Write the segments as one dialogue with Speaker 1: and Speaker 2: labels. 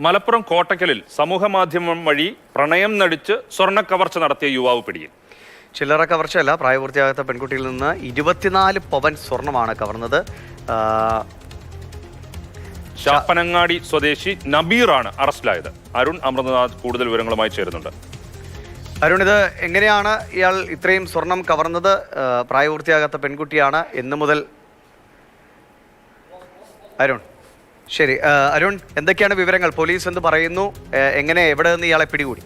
Speaker 1: മലപ്പുറം കോട്ടക്കലിൽ സമൂഹമാധ്യമം വഴി പ്രണയം നടിച്ച് സ്വർണ്ണ കവർച്ച നടത്തിയ യുവാവ് പിടിയിൽ.
Speaker 2: ചില്ലറ കവർച്ചയല്ല, പ്രായപൂർത്തിയാകാത്ത പെൺകുട്ടിയിൽ നിന്ന് 24 പവൻ സ്വർണമാണ് കവർന്നത്.
Speaker 1: ചാപ്പനങ്ങാടി സ്വദേശി നബീറാണ് അറസ്റ്റിലായത്. അരുൺ അമൃതനാഥ് കൂടുതൽ വിവരങ്ങളുമായി ചേരുന്നുണ്ട്.
Speaker 2: അരുൺ, ഇത് എങ്ങനെയാണ് ഇയാൾ ഇത്രയും സ്വർണം കവർന്നത്? പ്രായപൂർത്തിയാകാത്ത പെൺകുട്ടിയാണ്. എന്ന് മുതൽ അരുൺ? ശരി അരുൺ, എന്തൊക്കെയാണ് വിവരങ്ങൾ? പോലീസ് എന്ത് പറയുന്നു? എങ്ങനെ, എവിടെ നിന്ന് ഇയാളെ പിടികൂടി?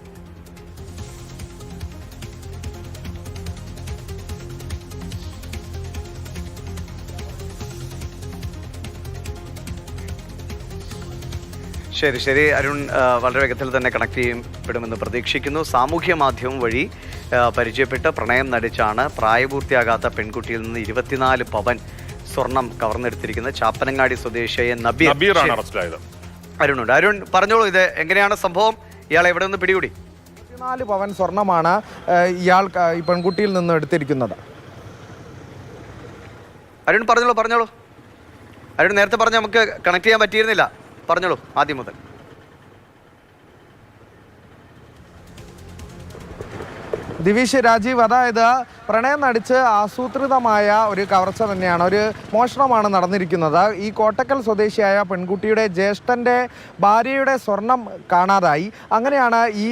Speaker 2: ശരി അരുൺ, വളരെ വേഗത്തിൽ തന്നെ കണക്ട് ചെയ്യപ്പെടുമെന്ന് പ്രതീക്ഷിക്കുന്നു. സാമൂഹ്യ മാധ്യമം വഴി പരിചയപ്പെട്ട് പ്രണയം നടിച്ചാണ് പ്രായപൂർത്തിയാകാത്ത പെൺകുട്ടിയിൽ നിന്ന് 24 പവൻ സ്വർണം കവർന്നെടുത്തിരിക്കുന്നത്. ചാപ്പനങ്ങാടി സ്വദേശിയായ
Speaker 1: നബീറാണ് അറസ്റ്റിലായത്.
Speaker 2: അരുണുണ്ട്. അരുൺ, പറഞ്ഞോളൂ, ഇത് എങ്ങനെയാണ് സംഭവം? ഇയാൾ എവിടെ നിന്ന് പിടികൂടി?
Speaker 3: 24 പവൻ സ്വർണമാണ് ഇയാൾ ഈ പെൺകുട്ടിയിൽ നിന്ന് എടുത്തിരിക്കുന്നത്.
Speaker 2: അരുൺ പറഞ്ഞോളൂ. അരുൺ, നേരത്തെ പറഞ്ഞ് നമുക്ക് കണക്ട് ചെയ്യാൻ പറ്റിയിരുന്നില്ല. പറഞ്ഞോളൂ ആദ്യം മുതൽ.
Speaker 3: ദിവിഷ്, രാജീവ്, അതായത് പ്രണയം നടിച്ച് ആസൂത്രിതമായ ഒരു കവർച്ച തന്നെയാണ്, ഒരു മോഷണമാണ് നടന്നിരിക്കുന്നത്. ഈ കോട്ടക്കൽ സ്വദേശിയായ പെൺകുട്ടിയുടെ ജ്യേഷ്ഠൻ്റെ ഭാര്യയുടെ സ്വർണം കാണാതായി. അങ്ങനെയാണ് ഈ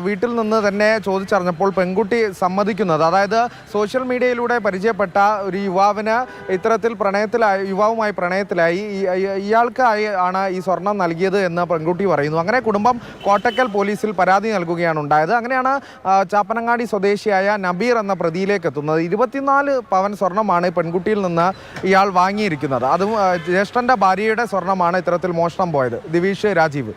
Speaker 3: വീട്ടിൽ നിന്ന് തന്നെ ചോദിച്ചറിഞ്ഞപ്പോൾ പെൺകുട്ടി സമ്മതിക്കുന്നത്. അതായത് സോഷ്യൽ മീഡിയയിലൂടെ പരിചയപ്പെട്ട ഒരു യുവാവിന് ഇത്തരത്തിൽ യുവാവുമായി പ്രണയത്തിലായി. ഇയാൾക്ക് ആണ് ഈ സ്വർണം നൽകിയത് എന്ന് പെൺകുട്ടി പറയുന്നു. അങ്ങനെ കുടുംബം കോട്ടക്കൽ പോലീസിൽ പരാതി നൽകുകയാണ് ഉണ്ടായത്. അങ്ങനെയാണ് ചാപ്പനങ്ങാടി സ്വദേശിയായ നബീർ എന്ന പ്രതിയിലേക്ക് എത്തുന്നത്. 24 പവൻ സ്വർണ്ണമാണ് പെൺകുട്ടിയിൽ നിന്ന് ഇയാൾ വാങ്ങിയിരിക്കുന്നത്. അതും ജ്യേഷ്ഠൻ്റെ ഭാര്യയുടെ സ്വർണ്ണമാണ് ഇത്തരത്തിൽ മോഷണം പോയത്. ദിവിഷ്, രാജീവ്.